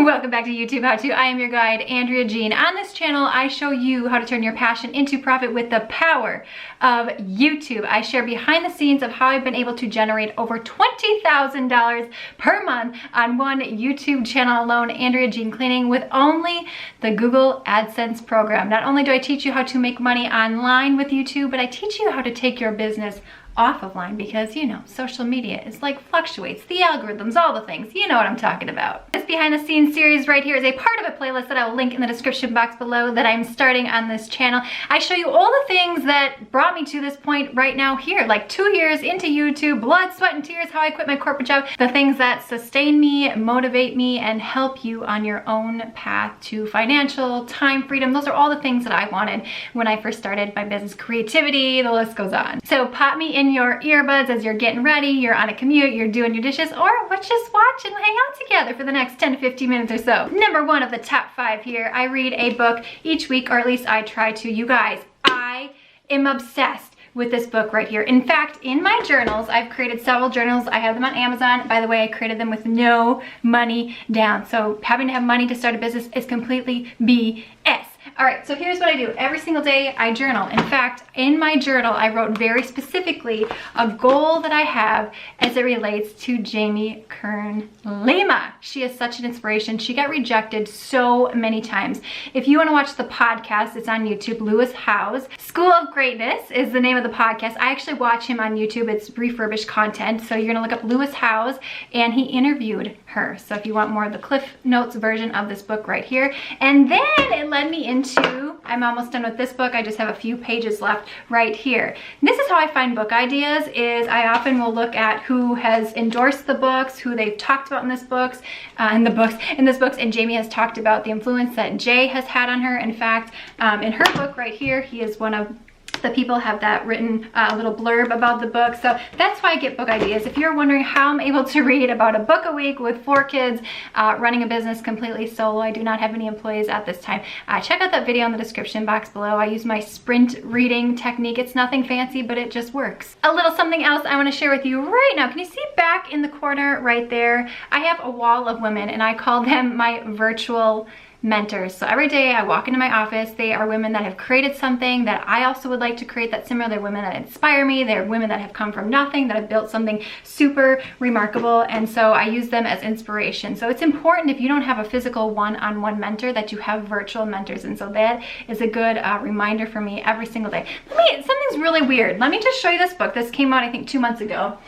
Welcome back to YouTube How To. I am your guide, Andrea Jean. On this channel, I show you how to turn your passion into profit with the power of YouTube. I share behind the scenes of how I've been able to generate over $20,000 per month on one YouTube channel alone, Andrea Jean Cleaning, with only the Google AdSense program. Not only do I teach you how to make money online with YouTube, but I teach you how to take your business off of line, because you know, social media is like fluctuates, the algorithms, all the things, you know what I'm talking about. This behind the scenes series right here is a part of a playlist that I will link in the description box below that I'm starting on this channel. I show you all the things that brought me to this point right now here, like 2 years into YouTube, blood, sweat, and tears, how I quit my corporate job, the things that sustain me, motivate me, and help you on your own path to financial time freedom. Those are all the things that I wanted when I first started my business. Creativity, the list goes on. So pop me in your earbuds as you're getting ready, you're on a commute, you're doing your dishes, or let's just watch and hang out together for the next 10 to 15 minutes or so. Number one of the top 5 here, I read a book each week, or at least I try to. You guys, I am obsessed with this book right here. In fact, in my journals, I've created several journals. I have them on Amazon. By the way, I created them with no money down. So having to have money to start a business is completely BS. All right, so here's what I do. Every single day I journal. In fact, in my journal, I wrote very specifically a goal that I have as it relates to Jamie Kern Lima. She is such an inspiration. She got rejected so many times. If you want to watch the podcast, it's on YouTube. Lewis Howes. School of Greatness is the name of the podcast. I actually watch him on YouTube. It's refurbished content. So you're going to look up Lewis Howes, and he interviewed her. So if you want more of the Cliff Notes version of this book right here. And then it led me into, I'm almost done with this book. I just have a few pages left right here. This is how I find book ideas, is I often will look at who has endorsed the books, who they've talked about in this books, and Jamie has talked about the influence that Jay has had on her. In fact, in her book right here, he is one of the people have that written a little blurb about the book. So that's why I get book ideas. If you're wondering how I'm able to read about a book a week with 4 kids, running a business completely solo, I do not have any employees at this time, check out that video in the description box below. I use my sprint reading technique. It's nothing fancy, but it just works. A little something else I want to share with you right now. Can you see back in the corner right there? I have a wall of women, and I call them my virtual mentors. So every day I walk into my office, they are women that have created something that I also would like to create that's similar. They're women that inspire me. They're women that have come from nothing, that have built something super remarkable. And so I use them as inspiration. So it's important, if you don't have a physical one-on-one mentor, that you have virtual mentors. And so that is a good reminder for me every single day. Something's really weird. Let me just show you this book. This came out, I think, 2 months ago.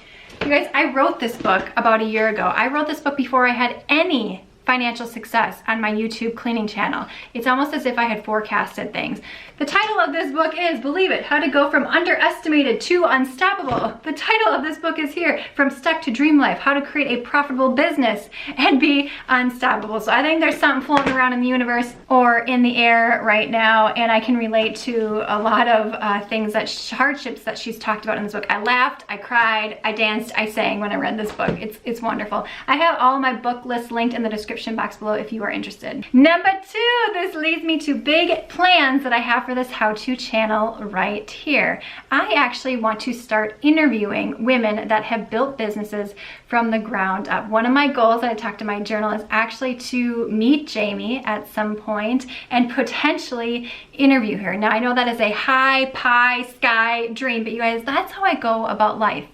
You guys, I wrote this book about a year ago. I wrote this book before I had any financial success on my YouTube cleaning channel. It's almost as if I had forecasted things. The title of this book is, believe it, How to Go From Underestimated to Unstoppable. The title of this book is here, From Stuck to Dream Life, How to Create a Profitable Business and Be Unstoppable. So I think there's something floating around in the universe or in the air right now, and I can relate to a lot of things, hardships that she's talked about in this book. I laughed, I cried, I danced, I sang when I read this book. It's wonderful. I have all my book lists linked in the description box below if you are interested. Number 2, this leads me to big plans that I have for this how-to channel right here. I actually want to start interviewing women that have built businesses from the ground up. One of my goals that I talked to my journal is actually to meet Jamie at some point and potentially interview her. Now I know that is a high pie sky dream, but you guys, that's how I go about life.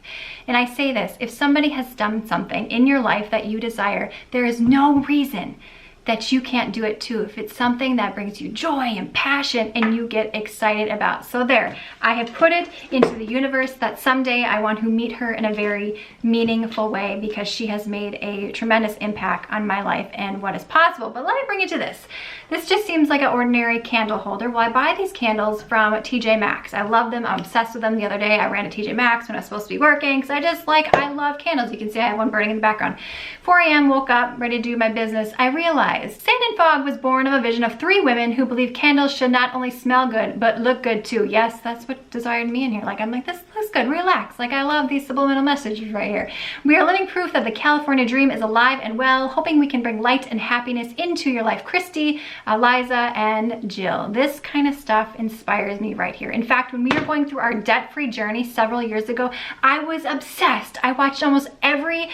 And I say this, if somebody has done something in your life that you desire, there is no reason that you can't do it too, if it's something that brings you joy and passion and you get excited about. So there, I have put it into the universe that someday I want to meet her in a very meaningful way, because she has made a tremendous impact on my life and what is possible. But let me bring you to this. This just seems like an ordinary candle holder. Well, I buy these candles from TJ Maxx. I love them. I'm obsessed with them. The other day I ran to TJ Maxx when I was supposed to be working, because I love candles. You can see I have one burning in the background. 4 a.m. woke up, ready to do my business. I realized Sand and Fog was born of a vision of 3 women who believe candles should not only smell good, but look good too. Yes, that's what desired me in here. I'm like, this looks good, relax. I love these subliminal messages right here. We are living proof that the California dream is alive and well, hoping we can bring light and happiness into your life. Christy, Eliza, and Jill. This kind of stuff inspires me right here. In fact, when we were going through our debt-free journey several years ago, I was obsessed. I watched almost every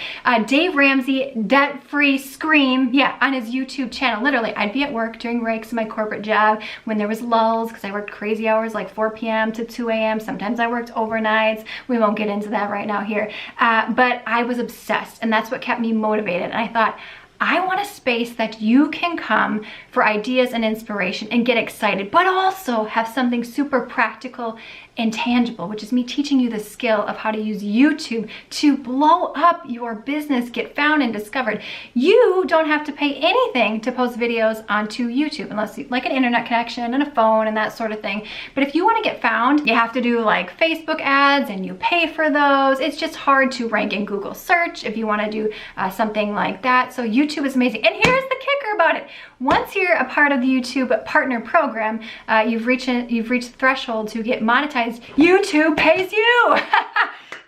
Dave Ramsey debt-free scream, on his YouTube YouTube channel. Literally, I'd be at work during breaks in my corporate job when there was lulls, because I worked crazy hours like 4 p.m. to 2 a.m. Sometimes I worked overnights. We won't get into that right now here. But I was obsessed, and that's what kept me motivated. And I thought, I want a space that you can come for ideas and inspiration and get excited, but also have something super practical and tangible, which is me teaching you the skill of how to use YouTube to blow up your business, get found and discovered. You don't have to pay anything to post videos onto YouTube, unless you like an internet connection and a phone and that sort of thing. But if you want to get found, you have to do like Facebook ads and you pay for those. It's just hard to rank in Google search if you want to do something like that. So YouTube is amazing. And here's the kicker about it. Once you're a part of the YouTube partner program, you've reached the threshold to get monetized. YouTube pays you.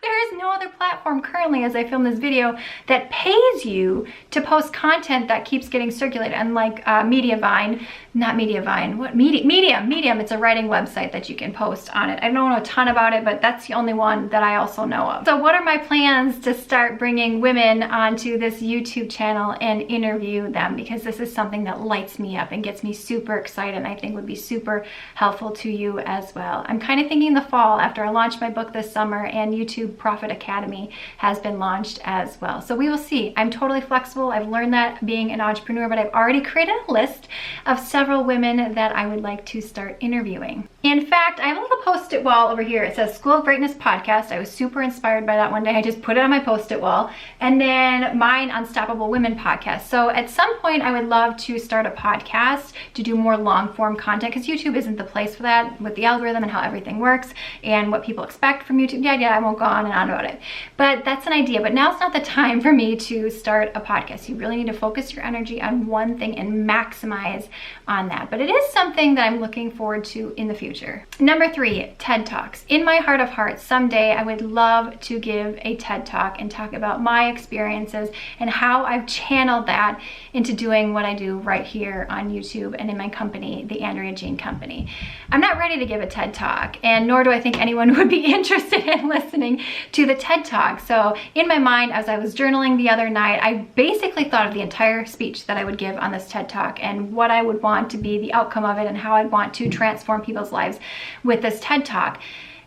There is no other platform currently, as I film this video, that pays you to post content that keeps getting circulated. Unlike Medium, it's a writing website that you can post on it. I don't know a ton about it, but that's the only one that I also know of. So what are my plans to start bringing women onto this YouTube channel and interview them? Because this is something that lights me up and gets me super excited, and I think would be super helpful to you as well. I'm kind of thinking the fall, after I launched my book this summer, and YouTube Profit Academy has been launched as well. So we will see. I'm totally flexible. I've learned that being an entrepreneur, but I've already created a list of several women that I would like to start interviewing. In fact, I have a little post-it wall over here. It says School of Greatness Podcast. I was super inspired by that one day. I just put it on my post-it wall. And then mine, Unstoppable Women Podcast. So at some point, I would love to start a podcast to do more long-form content, because YouTube isn't the place for that, with the algorithm and how everything works and what people expect from YouTube. Yeah, I won't go on and on about it. But that's an idea. But now's not the time for me to start a podcast. You really need to focus your energy on one thing and maximize on that. But it is something that I'm looking forward to in the future. Number 3, TED Talks. In my heart of hearts, someday I would love to give a TED Talk and talk about my experiences and how I've channeled that into doing what I do right here on YouTube and in my company, the Andrea Jean Company. I'm not ready to give a TED Talk, and nor do I think anyone would be interested in listening to the TED Talk. So in my mind, as I was journaling the other night, I basically thought of the entire speech that I would give on this TED Talk and what I would want to be the outcome of it and how I'd want to transform people's lives with this TED Talk.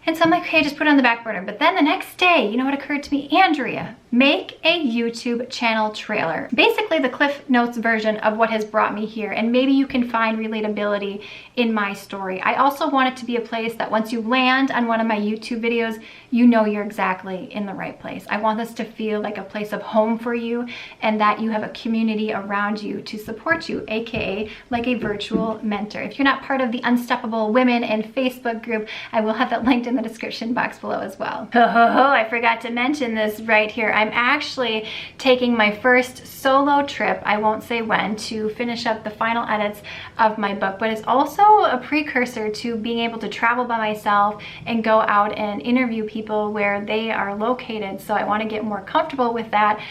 And so I'm like, okay, just put it on the back burner. But then the next day, you know what occurred to me? Andrea, make a YouTube channel trailer. Basically the Cliff Notes version of what has brought me here. And maybe you can find relatability in my story. I also want it to be a place that once you land on one of my YouTube videos, you know you're exactly in the right place. I want this to feel like a place of home for you, and that you have a community around you to support you, aka like a virtual mentor. If you're not part of the Unstoppable Women and Facebook group, I will have that linked in the description box below as well. I forgot to mention this right here. I'm actually taking my first solo trip, I won't say when, to finish up the final edits of my book, but it's also a precursor to being able to travel by myself and go out and interview people where they are located. So I want to get more comfortable with that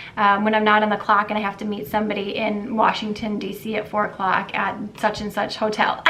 when I'm not on the clock and I have to meet somebody in Washington, D.C. at 4 o'clock at such and such hotel.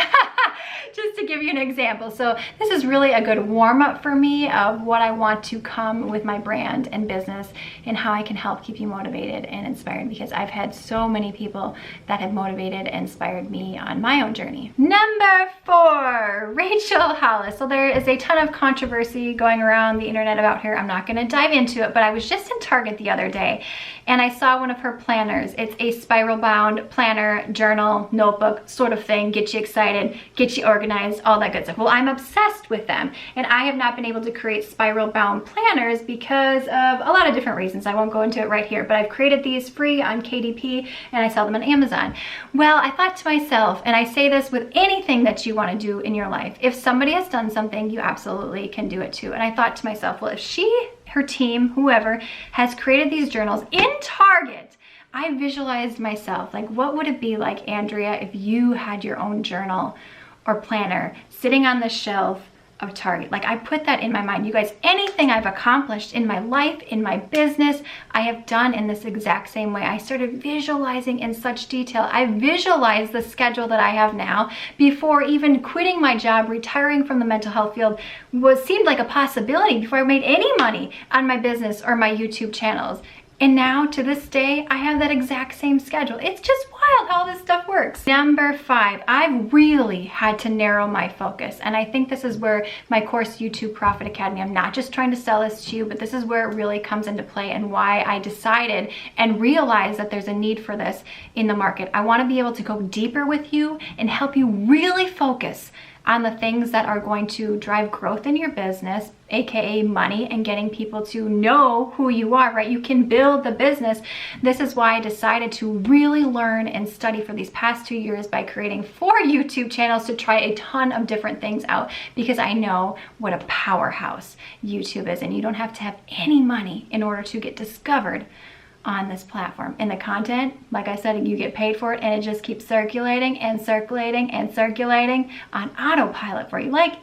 Just to give you an example. So this is really a good warm-up for me of what I want to come with my brand and business and how I can help keep you motivated and inspired, because I've had so many people that have motivated and inspired me on my own journey. Number 4, Rachel Hollis. So there is a ton of controversy going around the internet about her. I'm not going to dive into it, but I was just in Target the other day and I saw one of her planners. It's a spiral bound planner, journal, notebook sort of thing. Get you excited, get you organized, all that good stuff. Well, I'm obsessed with them, and I have not been able to create spiral bound planners because of a lot of different reasons. I won't go into it right here, but I've created these free on KDP and I sell them on Amazon. Well, I thought to myself, and I say this with anything that you want to do in your life, if somebody has done something, you absolutely can do it too. And I thought to myself, well, if she, her team, whoever, has created these journals in Target, I visualized myself, like, what would it be like, Andrea, if you had your own journal or planner sitting on the shelf of Target? Like, I put that in my mind. You guys, anything I've accomplished in my life, in my business, I have done in this exact same way. I started visualizing in such detail. I visualized the schedule that I have now before even quitting my job, retiring from the mental health field seemed like a possibility before I made any money on my business or my YouTube channels. And now to this day, I have that exact same schedule. It's just wild how this stuff works. Number 5, I've really had to narrow my focus. And I think this is where my course, YouTube Profit Academy, I'm not just trying to sell this to you, but this is where it really comes into play and why I decided and realized that there's a need for this in the market. I want to be able to go deeper with you and help you really focus on the things that are going to drive growth in your business, aka money, and getting people to know who you are, right? You can build the business. This is why I decided to really learn and study for these past 2 years by creating 4 YouTube channels to try a ton of different things out, because I know what a powerhouse YouTube is, and you don't have to have any money in order to get discovered on this platform. And the content, like I said, you get paid for it, and it just keeps circulating and circulating and circulating on autopilot for you. Like,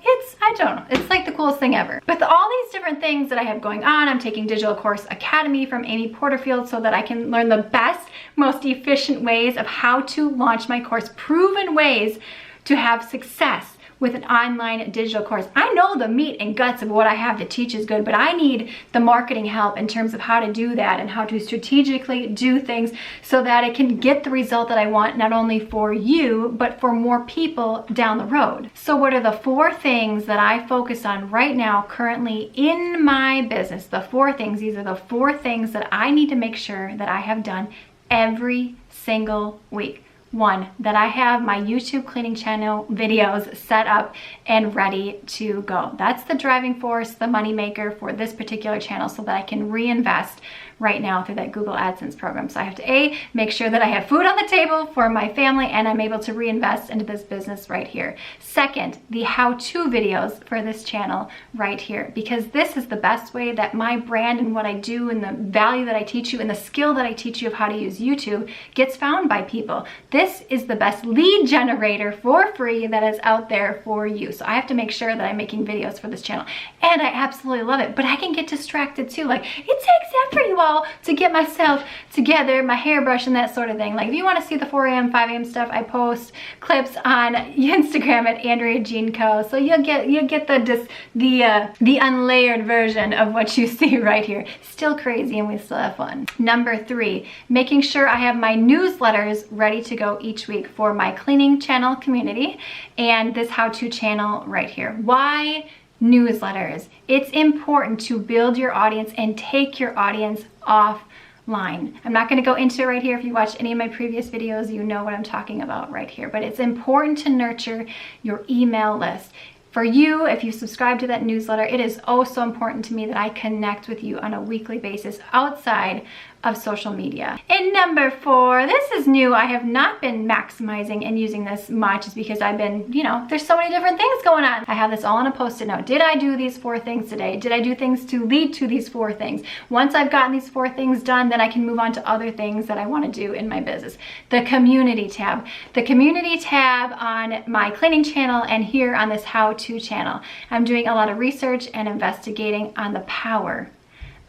I don't know, it's like the coolest thing ever. With all these different things that I have going on, I'm taking Digital Course Academy from Amy Porterfield so that I can learn the best, most efficient ways of how to launch my course, proven ways to have success with an online digital course. I know the meat and guts of what I have to teach is good, but I need the marketing help in terms of how to do that and how to strategically do things so that it can get the result that I want, not only for you, but for more people down the road. So what are the 4 things that I focus on right now currently in my business? The 4 things, these are the 4 things that I need to make sure that I have done every single week. 1, that I have my YouTube cleaning channel videos set up and ready to go. That's the driving force, the money maker for this particular channel, so that I can reinvest right now through that Google AdSense program. So I have to make sure that I have food on the table for my family, and I'm able to reinvest into this business right here. 2nd, the how-to videos for this channel right here, because this is the best way that my brand and what I do and the value that I teach you and the skill that I teach you of how to use YouTube gets found by people. This is the best lead generator for free that is out there for you. So I have to make sure that I'm making videos for this channel, and I absolutely love it, but I can get distracted too. Like, it takes effort, you all, to get myself together, my hairbrush and that sort of thing. Like, if you want to see the 4 a.m., 5 a.m. stuff, I post clips on Instagram at Andrea Jean Co. So you'll get the unlayered version of what you see right here. Still crazy, and we still have fun. Number 3, making sure I have my newsletters ready to go each week for my cleaning channel community and this how-to channel right here. Why newsletters? It's important to build your audience and take your audience offline. I'm not going to go into it right here. If you watched any of my previous videos, you know what I'm talking about right here. But it's important to nurture your email list. For you, if you subscribe to that newsletter, it is oh so important to me that I connect with you on a weekly basis outside of social media. And number 4, this is new. I have not been maximizing and using this much, is because I've been, there's so many different things going on. I have this all on a post-it note. Did I do these 4 things today? Did I do things to lead to these 4 things? Once I've gotten these 4 things done, then I can move on to other things that I want to do in my business. The community tab. The community tab on my cleaning channel and here on this how-to channel. I'm doing a lot of research and investigating on the power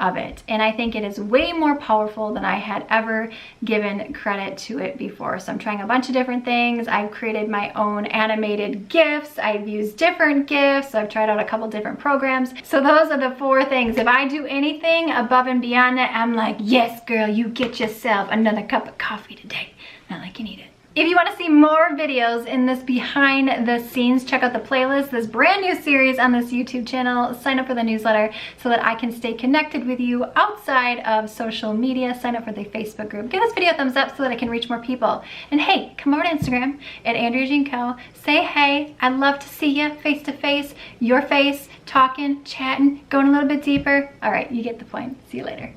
of it, and I think it is way more powerful than I had ever given credit to it before. So I'm trying a bunch of different things. I've created my own animated GIFs. I've used different GIFs. I've tried out a couple different programs. So those are the 4 things. If I do anything above and beyond that, I'm like, yes girl, you get yourself another cup of coffee today. Not like you need it. If you want to see more videos in this behind the scenes, check out the playlist, this brand new series on this YouTube channel. Sign up for the newsletter so that I can stay connected with you outside of social media. Sign up for the Facebook group. Give this video a thumbs up so that I can reach more people. And hey, come over to Instagram at Andrea Jean Co. Say hey. I'd love to see you face to face, your face, talking, chatting, going a little bit deeper. All right, you get the point. See you later.